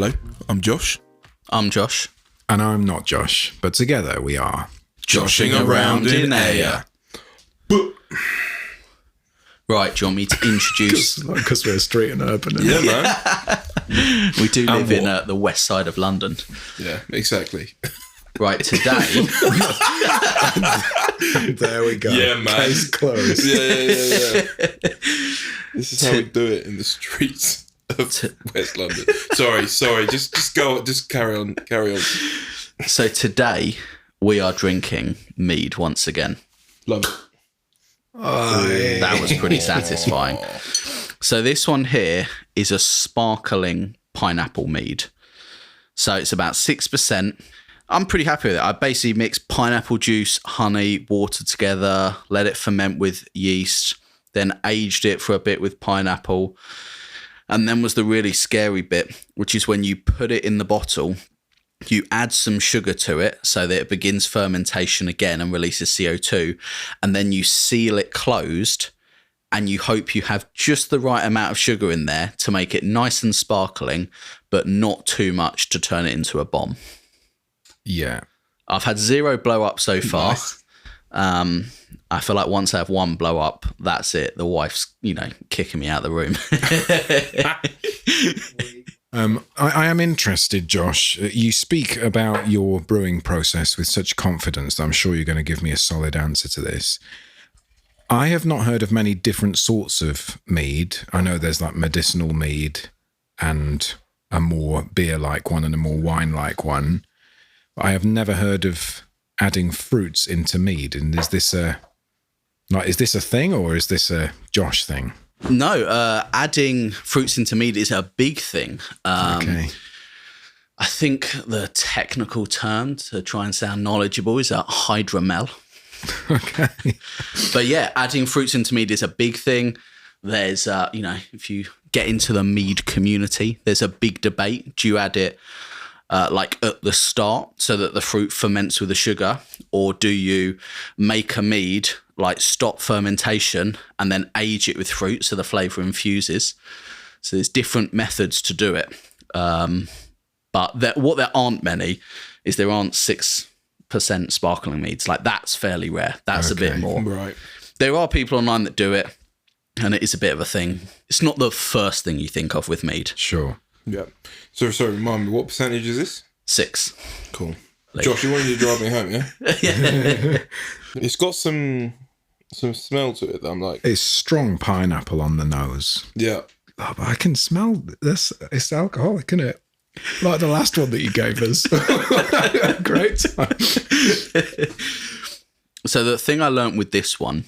Hello, I'm Josh. I'm Josh. And I'm not Josh, but together we are Joshing around in air. Right, do you want me to introduce... Because we're street and urban. Yeah, man. We do live in the west side of London. Yeah, exactly. Right, today... There we go. Yeah, man. Case closed. Yeah. This is how we do it in the streets of West London. Sorry. Just go. Just carry on. So today we are drinking mead once again. Love it. That was pretty satisfying. So this one here is a sparkling pineapple mead. So it's about 6%. I'm pretty happy with it. I basically mixed pineapple juice, honey, water together, let it ferment with yeast, then aged it for a bit with pineapple. And then was the really scary bit, which is when you put it in the bottle, you add some sugar to it so that it begins fermentation again and releases CO2. And then you seal it closed and you hope you have just the right amount of sugar in there to make it nice and sparkling, but not too much to turn it into a bomb. Yeah. I've had 0 blow up so far. Nice. I feel like once I have 1 blow up, that's it. The wife's, kicking me out of the room. I am interested, Josh. You speak about your brewing process with such confidence that I'm sure you're going to give me a solid answer to this. I have not heard of many different sorts of mead. I know there's like medicinal mead and a more beer-like one and a more wine-like one. I have never heard of adding fruits into mead. And is this a thing or is this a Josh thing? No, adding fruits into mead is a big thing. Okay. I think the technical term to try and sound knowledgeable is a hydromel. Okay. But yeah, adding fruits into mead is a big thing. There's, if you get into the mead community, there's a big debate. Do you add it like at the start so that the fruit ferments with the sugar, or do you make a mead, like stop fermentation and then age it with fruit so the flavour infuses? So there's different methods to do it. But what there aren't many is there aren't 6% sparkling meads. Like that's fairly rare. That's Okay. a bit more. Right. There are people online that do it and it is a bit of a thing. It's not the first thing you think of with mead. Sure. Yeah. So remind me, what percentage is this? 6. Cool. Josh, you wanted to drive me home, yeah? Yeah. It's got some smell to it that I'm like, It's strong pineapple on the nose. yeah. Oh, but I can smell this. It's alcoholic, isn't it? Like the last one that you gave us. Great time. So the thing I learnt with this one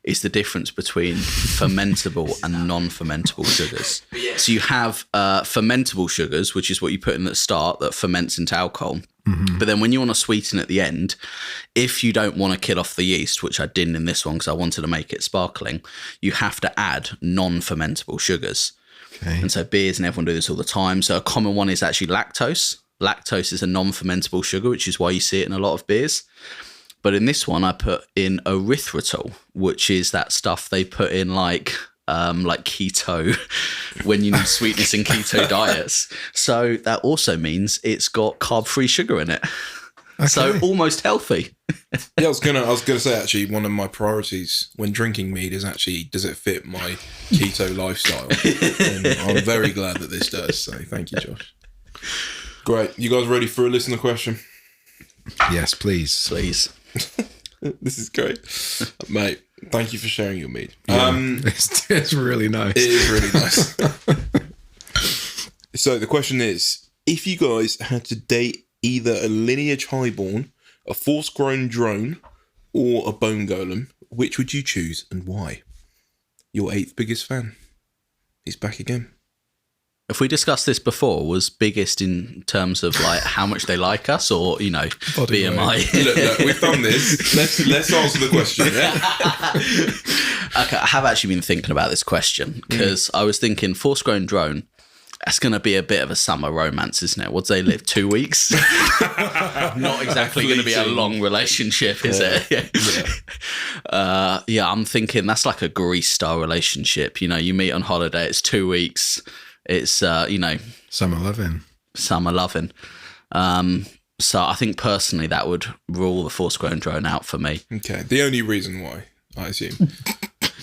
is the difference between fermentable and non-fermentable sugars. So you have fermentable sugars, which is what you put in at the start that ferments into alcohol. Mm-hmm. But then when you want to sweeten at the end, if you don't want to kill off the yeast, which I didn't in this one because I wanted to make it sparkling, you have to add non-fermentable sugars. Okay. And so beers and everyone do this all the time. So a common one is actually lactose. Lactose is a non-fermentable sugar, which is why you see it in a lot of beers. But in this one, I put in erythritol, which is that stuff they put in like keto when you need sweetness in keto diets. So that also means it's got carb-free sugar in it. Okay. So almost healthy. Yeah, I was gonna say actually one of my priorities when drinking mead is actually, does it fit my keto lifestyle? And I'm very glad that this does. So thank you, Josh. Great. You guys ready for a listener question? Yes, please. Please. This is great, mate. Thank you for sharing your mead. Yeah, it's really nice. It is really nice. So the question is, if you guys had to date either a lineage highborn, a force-grown drone, or a bone golem, which would you choose and why? Your 8th biggest fan. He's back again. If we discussed this before, was biggest in terms of like how much they like us, or BMI? Look, we've done this. Let's answer the question. Yeah? Okay, I have actually been thinking about this question because I was thinking force-grown drone. That's going to be a bit of a summer romance, isn't it? What do they live, 2 weeks? Not exactly going to be a long relationship, is it? Yeah, I'm thinking that's like a Grease-style relationship. You meet on holiday, it's 2 weeks. It's, Summer loving. some are loving. So I think personally that would rule the Force-grown drone out for me. Okay, the only reason why, I assume.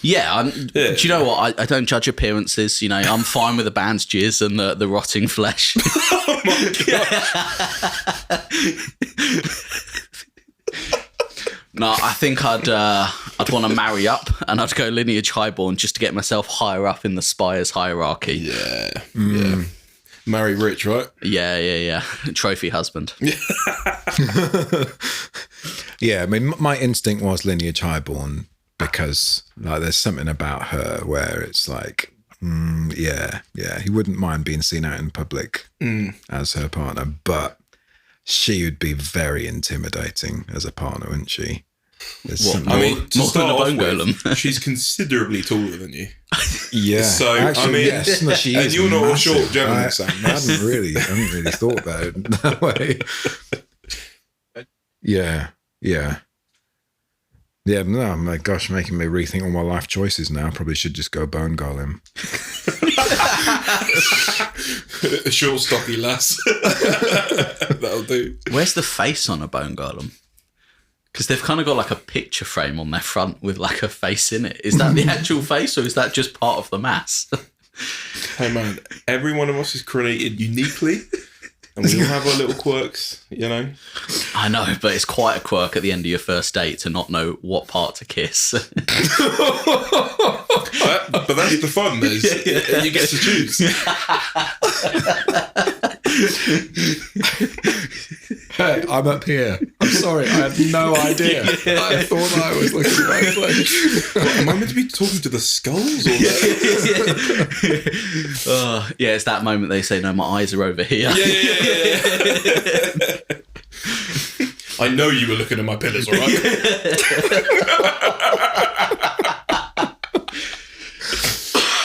Yeah, do you know what? I don't judge appearances. You know, I'm fine with the band's jizz and the rotting flesh. Oh my God. No, I think I'd want to marry up and I'd go lineage highborn just to get myself higher up in the Spire's hierarchy. Yeah. Marry rich, right? Yeah. Trophy husband. Yeah, I mean, my instinct was lineage highborn because like there's something about her where it's like, yeah, he wouldn't mind being seen out in public as her partner, but she would be very intimidating as a partner, wouldn't she? I mean, to more than start a off Bone with, Golem. she's considerably taller than you. Yeah. So, actually, I mean, yes, no, she and is you're not a massive. short gentleman, Sam. I hadn't really thought about it that way. Yeah. No, my gosh, making me rethink all my life choices now. Probably should just go Bone Golem. A short, stocky lass. That'll do. Where's the face on a Bone Golem? Because they've kind of got like a picture frame on their front with like a face in it. Is that the actual face or is that just part of the mass? Hey man, every one of us is created uniquely and we all have our little quirks, you know? I know, but it's quite a quirk at the end of your first date to not know what part to kiss. But that's the fun, you get to choose. Hey, I'm up here. I'm sorry, I had no idea. I thought I was looking at the right place. What, am I meant to be talking to the skulls? Or Yeah, it's that moment they say, no, my eyes are over here. Yeah. I know you were looking at my pillars, all right?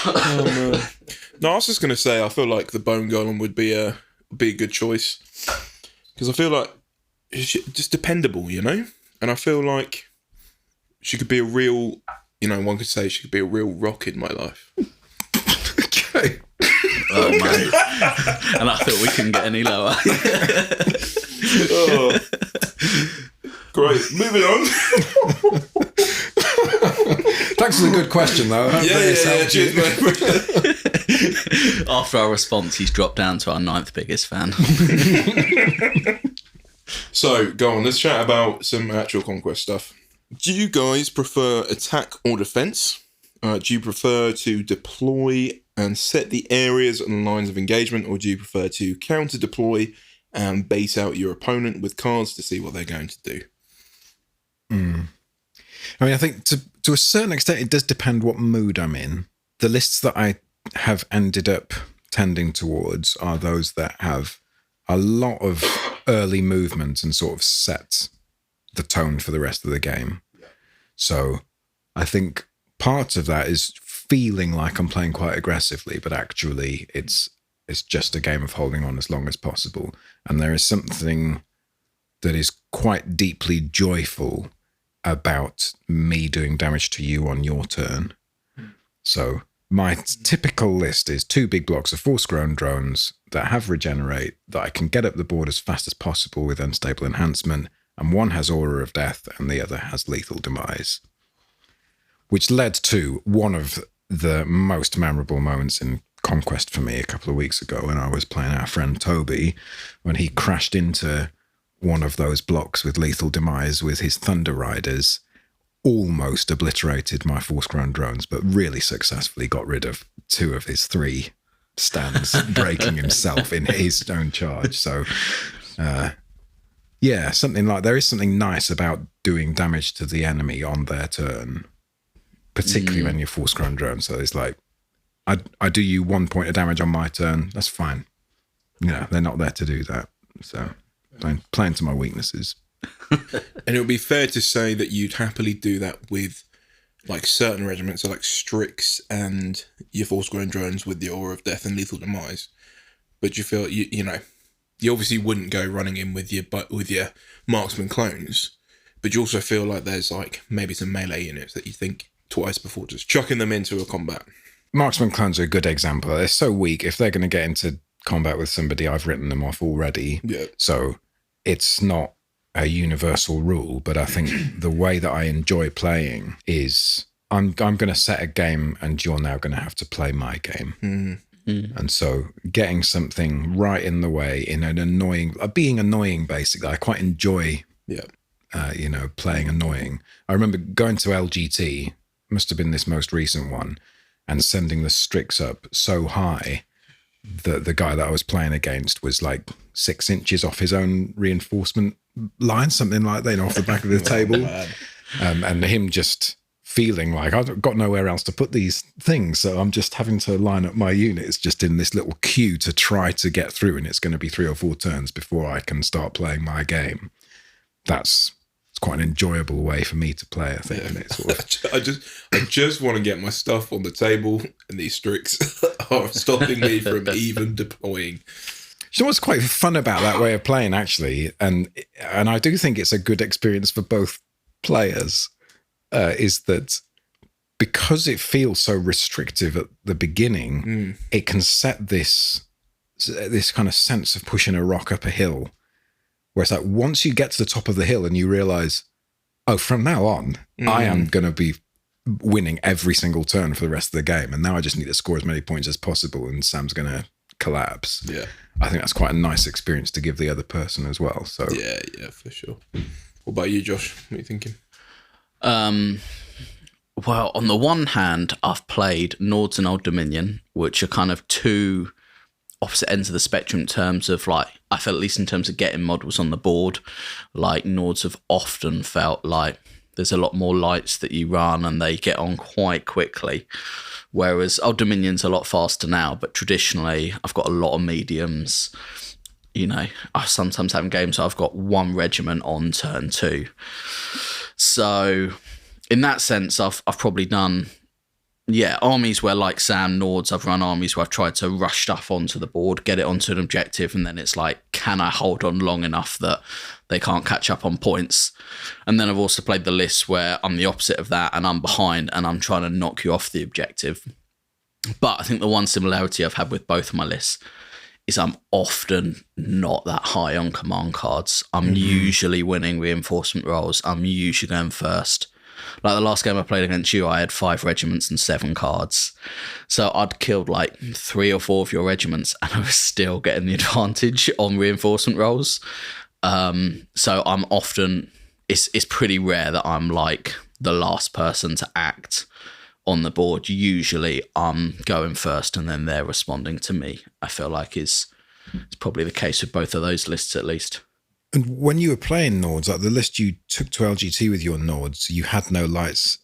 Oh, man. No, I was just going to say, I feel like the Bone Golem would be a good choice. Because I feel like she's just dependable, you know? And I feel like she could be a real, you know, one could say she could be a real rock in my life. Okay. Oh, man. And I thought we couldn't get any lower. Oh. Great. Moving on. Thanks for the good question, though. Yeah, cheers, mate. After our response, he's dropped down to our 9th biggest fan. So, go on, let's chat about some actual Conquest stuff. Do you guys prefer attack or defense? Do you prefer to deploy and set the areas and lines of engagement, or do you prefer to counter-deploy and bait out your opponent with cards to see what they're going to do? I mean, I think to a certain extent, it does depend what mood I'm in. The lists that I have ended up tending towards are those that have a lot of early movement and sort of set the tone for the rest of the game. So I think part of that is feeling like I'm playing quite aggressively, but actually it's just a game of holding on as long as possible. And there is something that is quite deeply joyful about me doing damage to you on your turn. So my typical list is 2 big blocks of Force-grown drones that have regenerate, that I can get up the board as fast as possible with unstable enhancement, and one has Aura of Death and the other has Lethal Demise. Which led to one of the most memorable moments in Conquest for me a couple of weeks ago when I was playing our friend Toby, when he crashed into one of those blocks with Lethal Demise with his Thunder Riders, almost obliterated my Force-grown drones, but really successfully got rid of 2 of his 3 stands, breaking himself in his own charge. So, yeah, there is something nice about doing damage to the enemy on their turn, particularly when you're Force-grown drones. So it's like, I do you 1 point of damage on my turn, that's fine. You know, they're not there to do that. So playing to my weaknesses. And it would be fair to say that you'd happily do that with like certain regiments, so like Strix and your Force-grown drones with the Aura of Death and Lethal Demise. But you feel you know, you obviously wouldn't go running in with your marksman clones, but you also feel like there's like maybe some melee units that you think twice before just chucking them into a combat. Marksman clones are a good example. They're so weak. If they're going to get into combat with somebody, I've written them off already. Yeah. So it's not a universal rule, but I think the way that I enjoy playing is I'm going to set a game and you're now going to have to play my game. And so getting something right in the way in an annoying, being annoying, basically, I quite enjoy, playing annoying. I remember going to LGT, must have been this most recent one, and sending the Strix up so high that the guy that I was playing against was like 6 inches off his own reinforcement line, something like that, off the back of the table. And him just feeling like I've got nowhere else to put these things, so I'm just having to line up my units just in this little queue to try to get through, and it's going to be 3 or 4 turns before I can start playing my game. It's quite an enjoyable way for me to play, I think. And it's sort of... I just want to get my stuff on the table, and these Strix are stopping me from even deploying. You know what's quite fun about that way of playing, actually, and I do think it's a good experience for both players, is that because it feels so restrictive at the beginning, it can set this kind of sense of pushing a rock up a hill, where it's like once you get to the top of the hill and you realize, oh, from now on, I am going to be winning every single turn for the rest of the game, and now I just need to score as many points as possible, and Sam's going to collapse. Yeah, I think that's quite a nice experience to give the other person as well. So yeah, for sure. What about you, Josh? What are you thinking? Well, on the one hand, I've played Nords and Old Dominion, which are kind of two opposite ends of the spectrum in terms of, like, I felt, at least in terms of getting models on the board, like Nords have often felt like there's a lot more lights that you run and they get on quite quickly. Whereas Old Dominion's a lot faster now, but traditionally I've got a lot of mediums. I sometimes have games where I've got 1 regiment on turn 2. So in that sense, I've probably done, armies where, like Sam, Nords, I've run armies where I've tried to rush stuff onto the board, get it onto an objective, and then it's like, can I hold on long enough that they can't catch up on points? And then I've also played the lists where I'm the opposite of that and I'm behind and I'm trying to knock you off the objective. But I think the one similarity I've had with both of my lists is I'm often not that high on command cards. I'm usually winning reinforcement rolls. I'm usually going first. Like the last game I played against you, I had 5 regiments and 7 cards. So I'd killed like 3 or 4 of your regiments and I was still getting the advantage on reinforcement rolls. So I'm often, it's pretty rare that I'm like the last person to act on the board. Usually I'm going first and then they're responding to me. I feel like it's probably the case with both of those lists at least. And when you were playing Nords, like the list you took to LGT with your Nords, you had no lights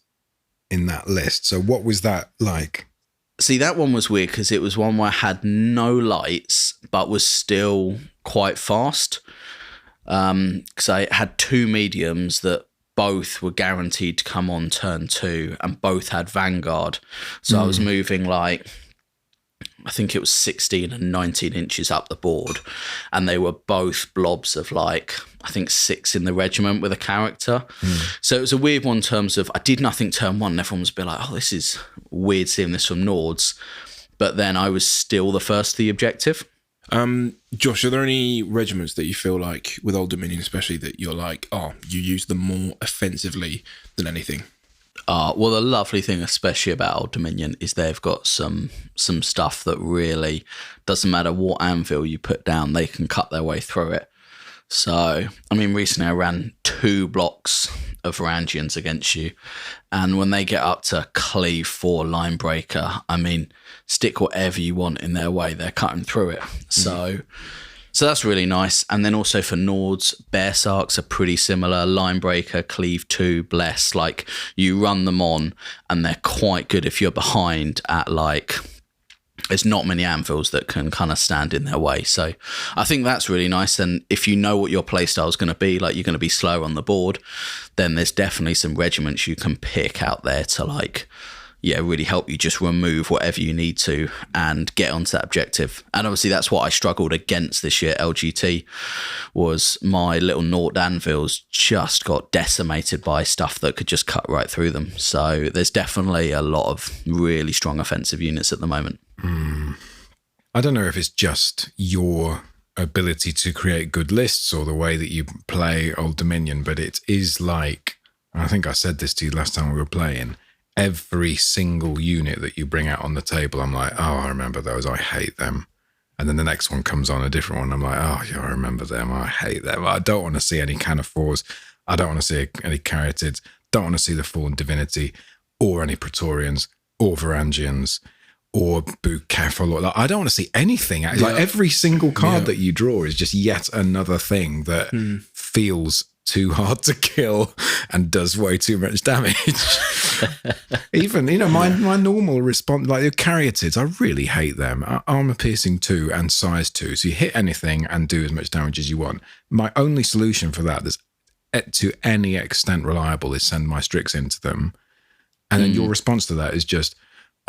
in that list. So what was that like? See, that one was weird because it was one where I had no lights but was still quite fast. Because I had 2 mediums that both were guaranteed to come on turn 2 and both had Vanguard. So I was moving like, I think it was 16 and 19 inches up the board. And they were both blobs of like, I think 6 in the regiment with a character. So it was a weird one in terms of, I did nothing turn 1 and everyone was a bit like, oh, this is weird seeing this from Nords. But then I was still the first to the objective. Josh, are there any regiments that you feel like, with Old Dominion especially, that you're like, oh, you use them more offensively than anything? Well, the lovely thing, especially about Old Dominion, is they've got some stuff that really doesn't matter what anvil you put down, they can cut their way through it. So, I mean, recently I ran 2 blocks of Varangians against you, and when they get up to cleave 4 line breaker, I mean, stick whatever you want in their way, they're cutting through it. So that's really nice. And then also for Nords, Bear Sarks are pretty similar. Linebreaker, Cleave 2, Bless. Like, you run them on and they're quite good if you're behind at, like, there's not many anvils that can kind of stand in their way. So I think that's really nice. And if you know what your playstyle is going to be, like you're going to be slower on the board, then there's definitely some regiments you can pick out there to, like, really help you just remove whatever you need to and get onto that objective. And obviously that's what I struggled against this year at LGT, was my little Nord anvils just got decimated by stuff that could just cut right through them. So there's definitely a lot of really strong offensive units at the moment. I don't know if it's just your ability to create good lists or the way that you play Old Dominion, but it is like, I think I said this to you last time we were playing, every single unit that you bring out on the table, I'm like, oh, I remember those, I hate them. And then the next one comes on, a different one, I'm like, oh, yeah, I remember them, I hate them. I don't want to see any Canaphores, I don't want to see any Caryatids, don't want to see the Fallen Divinity, or any Praetorians, or Varangians, or Bucephal, or like, I don't want to see anything. Like every single card that you draw is just yet another thing that feels too hard to kill and does way too much damage. Even, my normal response, like the Caryatids, I really hate them. Armor piercing 2 and size 2. So you hit anything and do as much damage as you want. My only solution for that that's to any extent reliable is send my Strix into them. And then your response to that is just,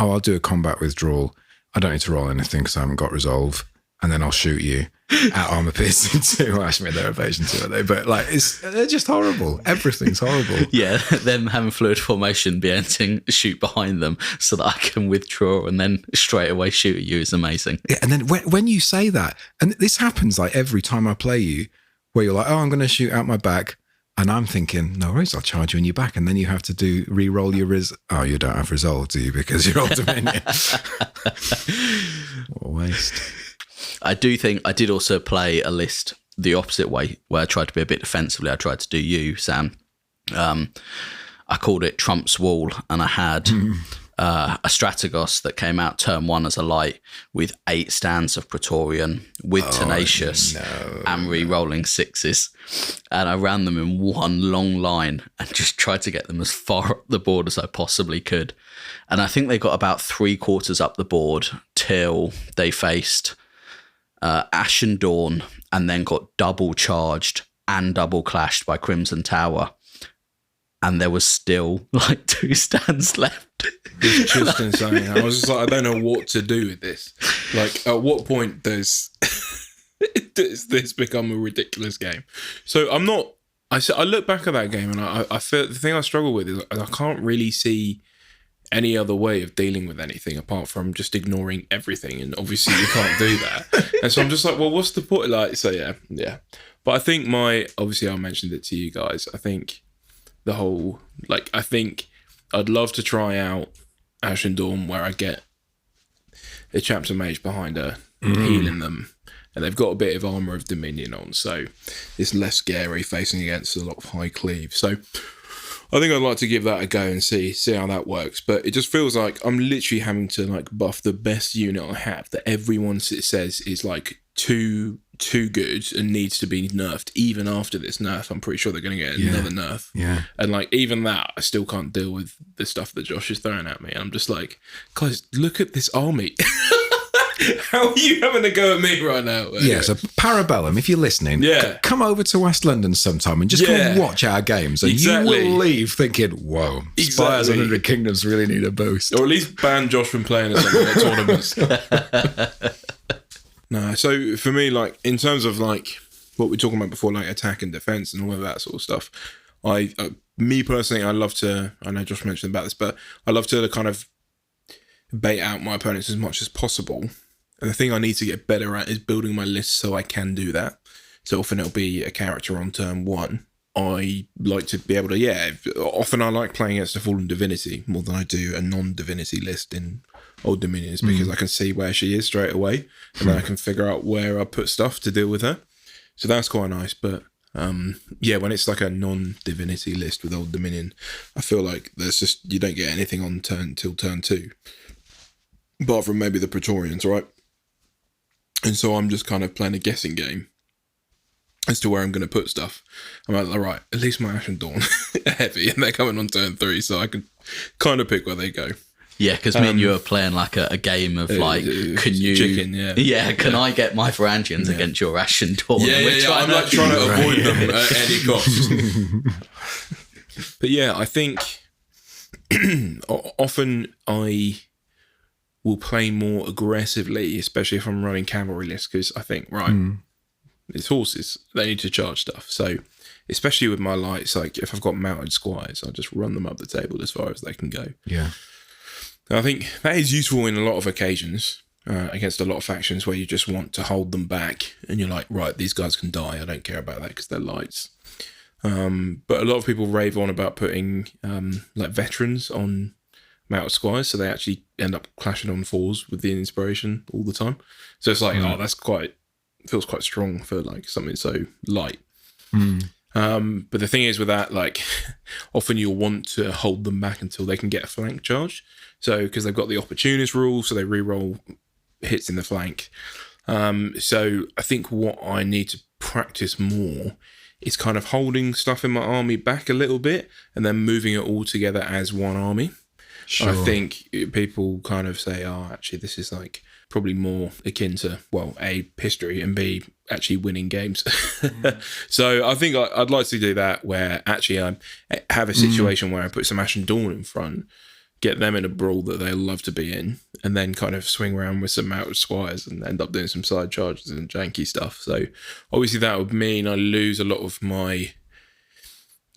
oh, I'll do a combat withdrawal. I don't need to roll anything because I haven't got resolve. And then I'll shoot you at armor piercing 2. Well, actually, they're evasion 2, are they? But like, they're just horrible. Everything's horrible. Yeah, them having fluid formation, be able to shoot behind them so that I can withdraw and then straight away shoot at you is amazing. Yeah, and then when you say that, and this happens like every time I play you, where you're like, oh, I'm going to shoot out my back. And I'm thinking, no worries, I'll charge you in your back. And then you have to re-roll your Oh, you don't have resolve, do you? Because you're Old Dominion. What a waste. I do think I did also play a list the opposite way, where I tried to be a bit defensively. I tried to do you, Sam. I called it Trump's Wall, and I had a Strategos that came out turn 1 as a light with 8 stands of Praetorian with Tenacious and re-rolling 6s. And I ran them in one long line and just tried to get them as far up the board as I possibly could. And I think they got about 3/4 up the board till they faced Ashen Dawn and then got double charged and double clashed by Crimson Tower. And there was still like 2 stands left. It's just insane. I was just like, I don't know what to do with this. Like, at what point does this become a ridiculous game? So I'm not. I look back at that game and I feel the thing I struggle with is I can't really see any other way of dealing with anything apart from just ignoring everything. And obviously you can't do that. And so I'm just like, well, what's the point? Like, so yeah. But I think obviously I mentioned it to you guys. I think the whole, like, I think I'd love to try out Ashen Dawn where I get a Chapter Mage behind her healing them. And they've got a bit of Armour of Dominion on, so it's less scary facing against a lot of high cleave. So I think I'd like to give that a go and see how that works. But it just feels like I'm literally having to like buff the best unit I have that everyone says is like too good and needs to be nerfed. Even after this nerf, I'm pretty sure they're going to get another nerf. Yeah. And like even that, I still can't deal with the stuff that Josh is throwing at me. I'm just like, guys, look at this army. How are you having a go at me right now? Anyway. Yeah, so Parabellum, if you're listening, come over to West London sometime and just come and watch our games. And you will leave thinking, whoa, Spires and the Kingdoms really need a boost. Or at least ban Josh from playing at some of their tournaments. No, so for me, like, in terms of, like, what we were talking about before, like, attack and defense and all of that sort of stuff, me personally, I know Josh mentioned about this, but I love to kind of bait out my opponents as much as possible. And the thing I need to get better at is building my list so I can do that. So often it'll be a character on turn 1. I like to be able to, often I like playing against a Fallen Divinity more than I do a non-divinity list in Old Dominions because I can see where she is straight away and then I can figure out where I put stuff to deal with her. So that's quite nice. But when it's like a non-divinity list with Old Dominion, I feel like there's just, you don't get anything on turn till turn 2. Apart from maybe the Praetorians, right? And so I'm just kind of playing a guessing game as to where I'm going to put stuff. I'm like, all right, at least my Ashen Dawn are heavy and they're coming on turn 3, so I can kind of pick where they go. Yeah, because me and you are playing like a game of like, can you... Chicken, can I get my Varangians against your Ashen Dawn? I'm like trying to avoid them at any cost. But yeah, I think often I will play more aggressively, especially if I'm running cavalry lists, because I think, it's horses, they need to charge stuff. So especially with my lights, like if I've got mounted squires, I'll just run them up the table as far as they can go. Yeah. And I think that is useful in a lot of occasions. against a lot of factions where you just want to hold them back, and you're like, right, these guys can die. I don't care about that because they're lights. But a lot of people rave on about putting like veterans on mounted squires, so they actually end up clashing on 4s with the inspiration all the time. So it's like, feels quite strong for like something so light. But the thing is with that, like, often you'll want to hold them back until they can get a flank charge. So because they've got the opportunist rule, so they reroll hits in the flank. So I think what I need to practice more is kind of holding stuff in my army back a little bit and then moving it all together as one army. Sure. I think people kind of say, oh, actually, this is like probably more akin to, well, A, history, and B, actually winning games. So I think I'd like to do that, where actually I have a situation where I put some Ashen Dawn in front, get them in a brawl that they love to be in, and then kind of swing around with some mounted squires and end up doing some side charges and janky stuff. So obviously that would mean I lose a lot of my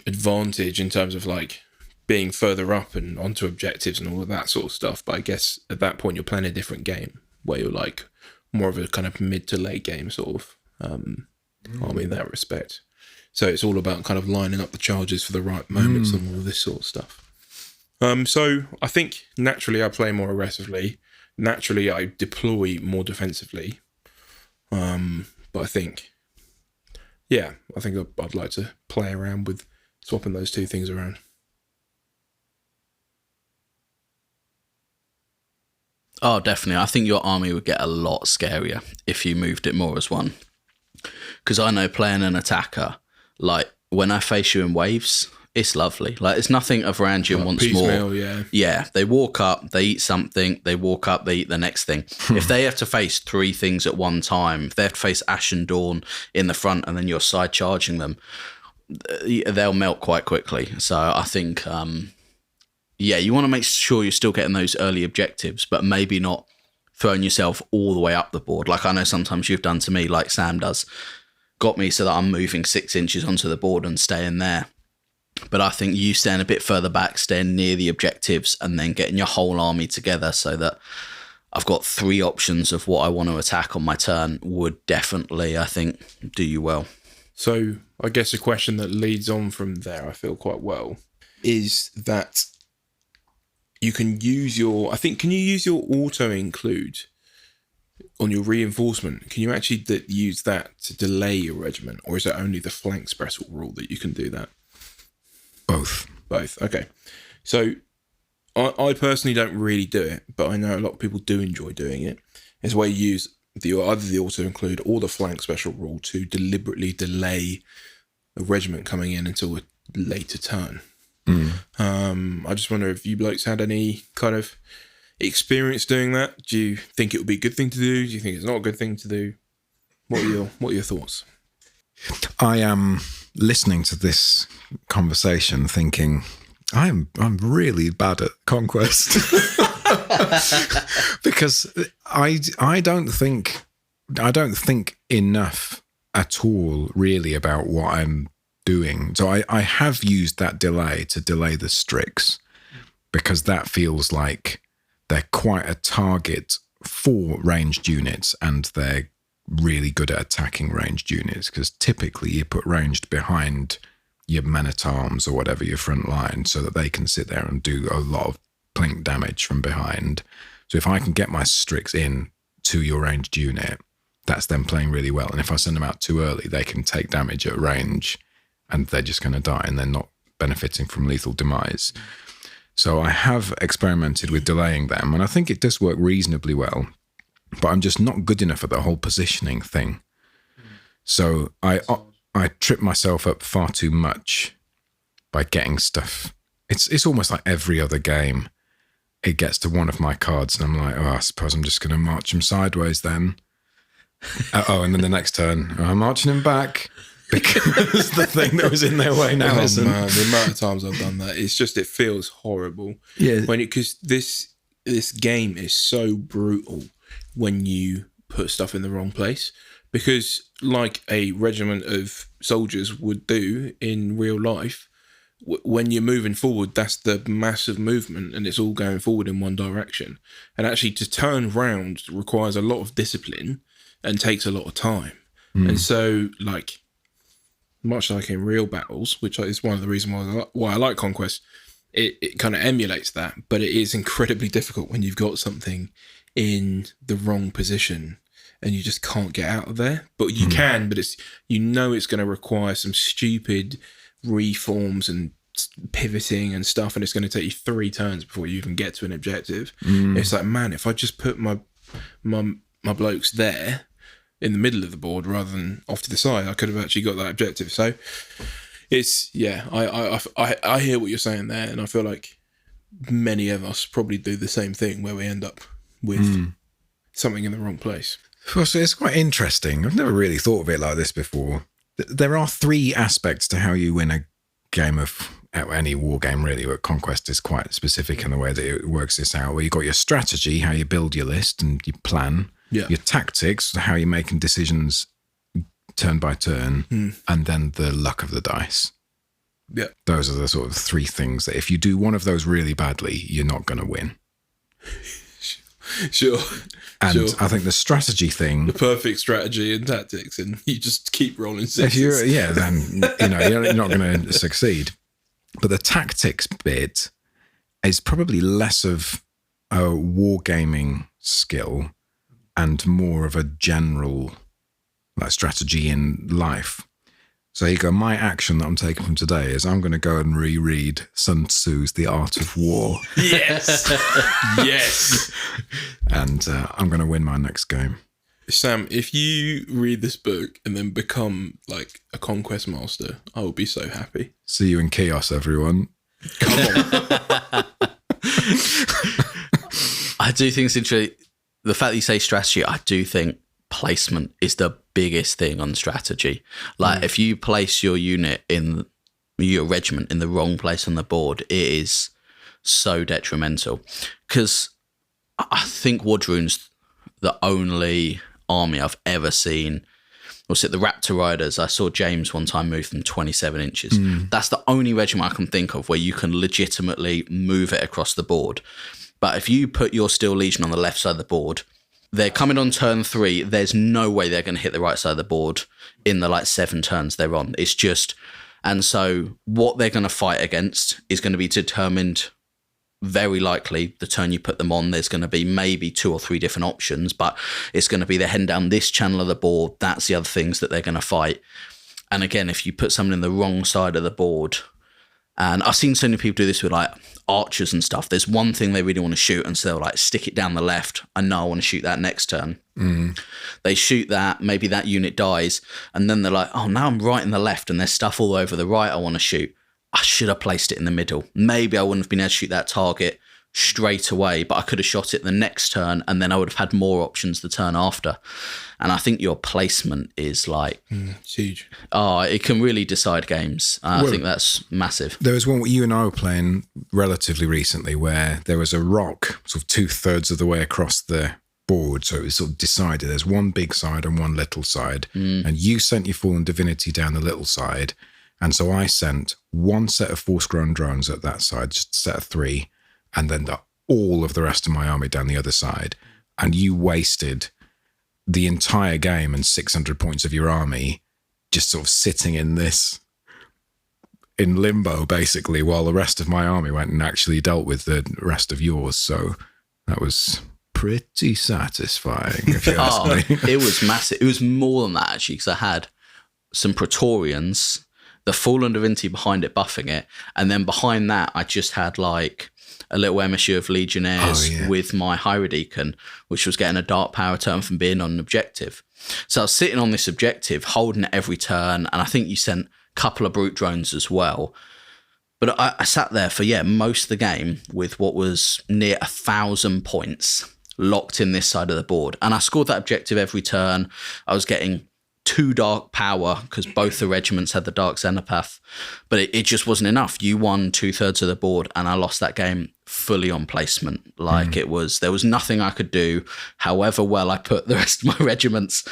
advantage in terms of like being further up and onto objectives and all of that sort of stuff. But I guess at that point you're playing a different game where you're like more of a kind of mid to late game sort of army in that respect. So it's all about kind of lining up the charges for the right moments and all of this sort of stuff. So I think naturally I play more aggressively. Naturally I deploy more defensively. But I think I'd like to play around with swapping those two things around. Oh, definitely. I think your army would get a lot scarier if you moved it more as one. Because I know playing an attacker, like when I face you in waves, it's lovely. Like there's nothing around you and wants more. Yeah. They walk up, they eat something, they walk up, they eat the next thing. If they have to face 3 things at one time, if they have to face Ashen Dawn in the front and then you're side charging them, they'll melt quite quickly. So I think... you want to make sure you're still getting those early objectives, but maybe not throwing yourself all the way up the board. Like I know sometimes you've done to me, like Sam does, got me so that I'm moving 6 inches onto the board and staying there. But I think you staying a bit further back, staying near the objectives, and then getting your whole army together so that I've got 3 options of what I want to attack on my turn would definitely, I think, do you well. So I guess a question that leads on from there, I feel quite well, is that you can use can you use your auto include on your reinforcement? Can you actually use that to delay your regiment, or is it only the flank special rule that you can do that? Both. Okay. So I personally don't really do it, but I know a lot of people do enjoy doing it. It's where you use either the auto include or the flank special rule to deliberately delay a regiment coming in until a later turn. I just wonder if you blokes had any kind of experience doing that. Do you think it would be a good thing to do? Do you think it's not a good thing to do? What are your thoughts? I am listening to this conversation thinking I'm really bad at Conquest. Because I don't think enough at all really about what I'm doing. So I have used that delay to delay the Strix, because that feels like they're quite a target for ranged units, and they're really good at attacking ranged units, because typically you put ranged behind your men-at-arms or whatever, your front line, so that they can sit there and do a lot of plink damage from behind. So if I can get my Strix in to your ranged unit, that's them playing really well. And if I send them out too early, they can take damage at range and they're just going to die, and they're not benefiting from lethal demise. So I have experimented with delaying them, and I think it does work reasonably well, but I'm just not good enough at the whole positioning thing. So I trip myself up far too much by getting stuff. It's almost like every other game. It gets to one of my cards and I'm like, I suppose I'm just going to march him sideways then. And then the next turn, I'm marching him back, because the thing that was in their way now isn't. Man, the amount of times I've done that, it's just, it feels horrible. Yeah. Because this game is so brutal when you put stuff in the wrong place. Because like a regiment of soldiers would do in real life, when you're moving forward, that's the massive movement, and it's all going forward in one direction. And actually, to turn round requires a lot of discipline and takes a lot of time. And so, like, much like in real battles, which is one of the reasons why I like Conquest, it kind of emulates that, but it is incredibly difficult when you've got something in the wrong position and you just can't get out of there. But you can, but it's it's going to require some stupid reforms and pivoting and stuff, and it's going to take you 3 turns before you even get to an objective. It's like, man, if I just put my blokes there in the middle of the board rather than off to the side, I could have actually got that objective. So it's, I hear what you're saying there, and I feel like many of us probably do the same thing where we end up with something in the wrong place. Well, so it's quite interesting. I've never really thought of it like this before. There are 3 aspects to how you win a game of any war game, really, but Conquest is quite specific in the way that it works this out, where you've got your strategy, how you build your list and you plan, your tactics, how you're making decisions turn by turn, and then the luck of the dice. Yeah. Those are the sort of 3 things that if you do one of those really badly, you're not going to win. Sure. And I think the strategy thing, the perfect strategy and tactics, and you just keep rolling sixes. Then you're not going to succeed. But the tactics bit is probably less of a wargaming skill and more of a general strategy in life. So you go, my action that I'm taking from today is I'm going to go and reread Sun Tzu's The Art of War. Yes. Yes. And I'm going to win my next game. Sam, if you read this book and then become like a Conquest master, I will be so happy. See you in chaos, everyone. Come on. I do think it's interesting. The fact that you say strategy, I do think placement is the biggest thing on strategy. Like if you place your unit in your regiment in the wrong place on the board, it is so detrimental. Because I think Wadroon's the only army I've ever seen. Was it the Raptor Riders? I saw James one time move them 27 inches. That's the only regiment I can think of where you can legitimately move it across the board. But if you put your Steel Legion on the left side of the board, they're coming on turn 3. There's no way they're going to hit the right side of the board in the 7 turns they're on. It's just, and so what they're going to fight against is going to be determined very likely the turn you put them on. There's going to be maybe 2 or 3 different options, but it's going to be they're heading down this channel of the board. That's the other things that they're going to fight. And again, if you put someone in the wrong side of the board, and I've seen so many people do this with archers and stuff. There's one thing they really want to shoot, and so they'll stick it down the left. I know I want to shoot that next turn. They shoot that, maybe that unit dies, and then they're like, oh, now I'm right in the left and there's stuff all over the right I want to shoot. I should have placed it in the middle. Maybe I wouldn't have been able to shoot that target straight away, but I could have shot it the next turn, and then I would have had more options the turn after. And I think your placement is it's huge. It can really decide games. I think that's massive. There was one you and I were playing relatively recently where there was a rock sort of 2/3 of the way across the board, so it was sort of decided there's one big side and one little side, and you sent your Fallen Divinity down the little side, and so I sent one set of Force-Grown Drones at that side, just a set of 3, and then all of the rest of my army down the other side. And you wasted the entire game and 600 points of your army just sort of sitting in limbo, basically, while the rest of my army went and actually dealt with the rest of yours. So that was pretty satisfying, if you ask me. It was massive. It was more than that, actually, because I had some Praetorians, the Fallen Divinity behind it, buffing it. And then behind that, I just had a little emissary of Legionnaires with my Hierodeacon, which was getting a dark power turn from being on an objective. So I was sitting on this objective, holding it every turn, and I think you sent a couple of brute drones as well. But I sat there for, most of the game with what was near 1,000 points locked in this side of the board. And I scored that objective every turn. I was getting 2 dark power because both the regiments had the dark Xenopath, but it just wasn't enough. You won 2/3 of the board, and I lost that game fully on placement. There was nothing I could do, however well I put the rest of my regiments.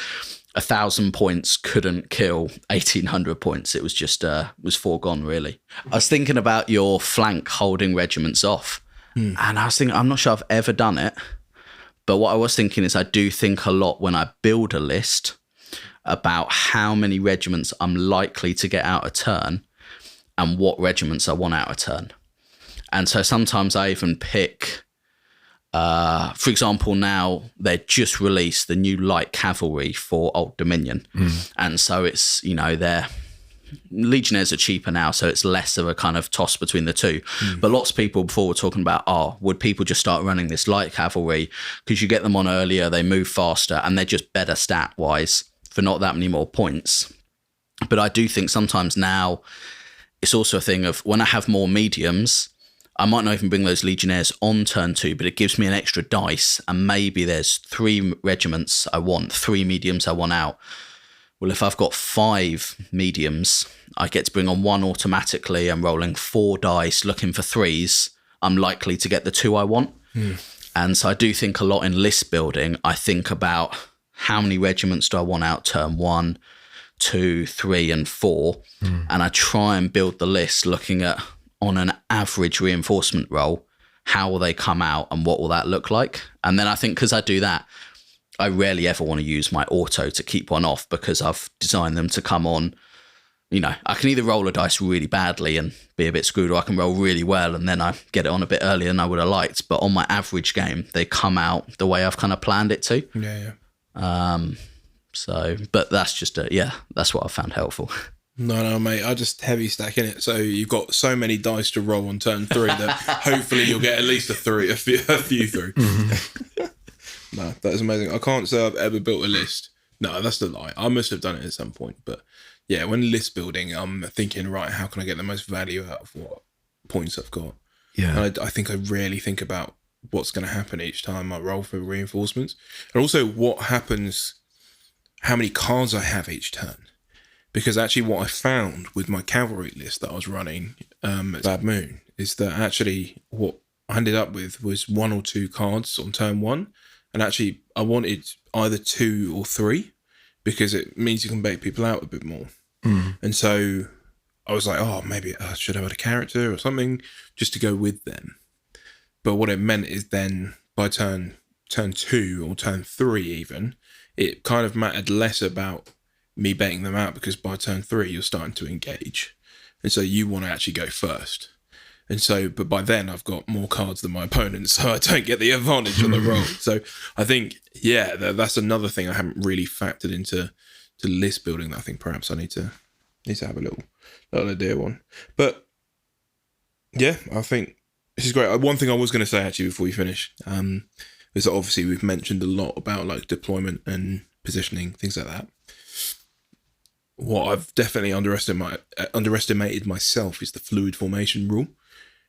1,000 points couldn't kill 1,800 points. It was just was foregone, really. I was thinking about your flank holding regiments off, and I was thinking, I'm not sure I've ever done it, but what I was thinking is I do think a lot when I build a list about how many regiments I'm likely to get out a turn and what regiments I want out a turn. And so sometimes I even pick... for example, now they just released the new light cavalry for Old Dominion. And so it's, their Legionnaires are cheaper now, so it's less of a kind of toss between the two. But lots of people before were talking about, would people just start running this light cavalry because you get them on earlier, they move faster, and they're just better stat-wise for not that many more points. But I do think sometimes now it's also a thing of when I have more mediums, I might not even bring those Legionnaires on turn 2, but it gives me an extra dice, and maybe there's 3 regiments I want, 3 mediums I want out. Well, if I've got 5 mediums, I get to bring on 1 automatically. I'm rolling 4 dice, looking for 3s. I'm likely to get the 2 I want. And so I do think a lot in list building. I think about how many regiments do I want out turn 1, 2, 3, and 4. And I try and build the list looking at, on an average reinforcement roll, how will they come out and what will that look like? And then I think because I do that, I rarely ever want to use my auto to keep one off because I've designed them to come on. I can either roll a dice really badly and be a bit screwed, or I can roll really well and then I get it on a bit earlier than I would have liked. But on my average game, they come out the way I've kind of planned it to. But that's just that's what I found helpful. No, mate. I just heavy stack in it. So you've got so many dice to roll on turn 3 that hopefully you'll get at least a few through. No, that is amazing. I can't say I've ever built a list. No, that's the lie. I must have done it at some point. But yeah, when list building, I'm thinking, right, how can I get the most value out of what points I've got? Yeah. And I think I rarely think about what's going to happen each time I roll for reinforcements. And also what happens, how many cards I have each turn. Because actually what I found with my cavalry list that I was running at Bad Moon is that actually what I ended up with was 1 or 2 cards on turn 1. And actually I wanted either 2 or 3 because it means you can bait people out a bit more. And so I was like, maybe I should have had a character or something just to go with them. But what it meant is then by turn 2 or turn 3 even, it kind of mattered less about me baiting them out because by turn 3 you're starting to engage, and so you want to actually go first. And so, but by then I've got more cards than my opponent, so I don't get the advantage on the roll. So I think, that's another thing I haven't really factored into list building that I think perhaps I need to have a little idea on. But yeah, I think this is great. One thing I was going to say actually before we finish is that obviously we've mentioned a lot about like deployment and positioning, things like that. What I've definitely underestimated myself is the fluid formation rule,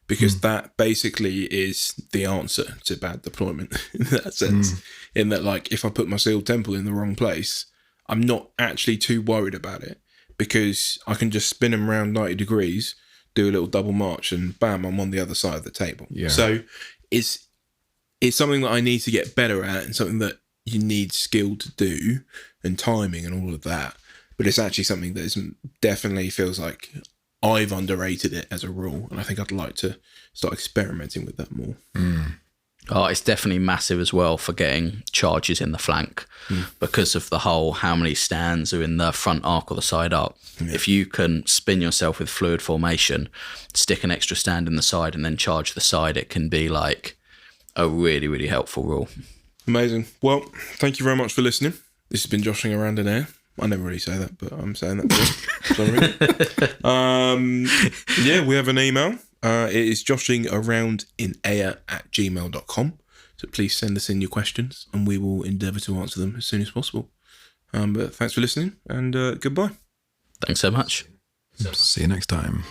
because that basically is the answer to bad deployment in that sense. In that, like, if I put my sealed temple in the wrong place, I'm not actually too worried about it because I can just spin them around 90 degrees, do a little double march, and bam, I'm on the other side of the table. Yeah. So it's something that I need to get better at and something that you need skill to do and timing and all of that. But it's actually something that definitely feels like I've underrated it as a rule, and I think I'd like to start experimenting with that more. Oh, it's definitely massive as well for getting charges in the flank because of the whole how many stands are in the front arc or the side arc. Yeah. If you can spin yourself with fluid formation, stick an extra stand in the side and then charge the side, it can be like a really, really helpful rule. Amazing. Well, thank you very much for listening. This has been Joshing Around in Air. I never really say that, but I'm saying that for yeah, we have an email. It is joshingaroundinair@gmail.com. So please send us in your questions and we will endeavour to answer them as soon as possible. But thanks for listening and goodbye. Thanks so much. See you next time.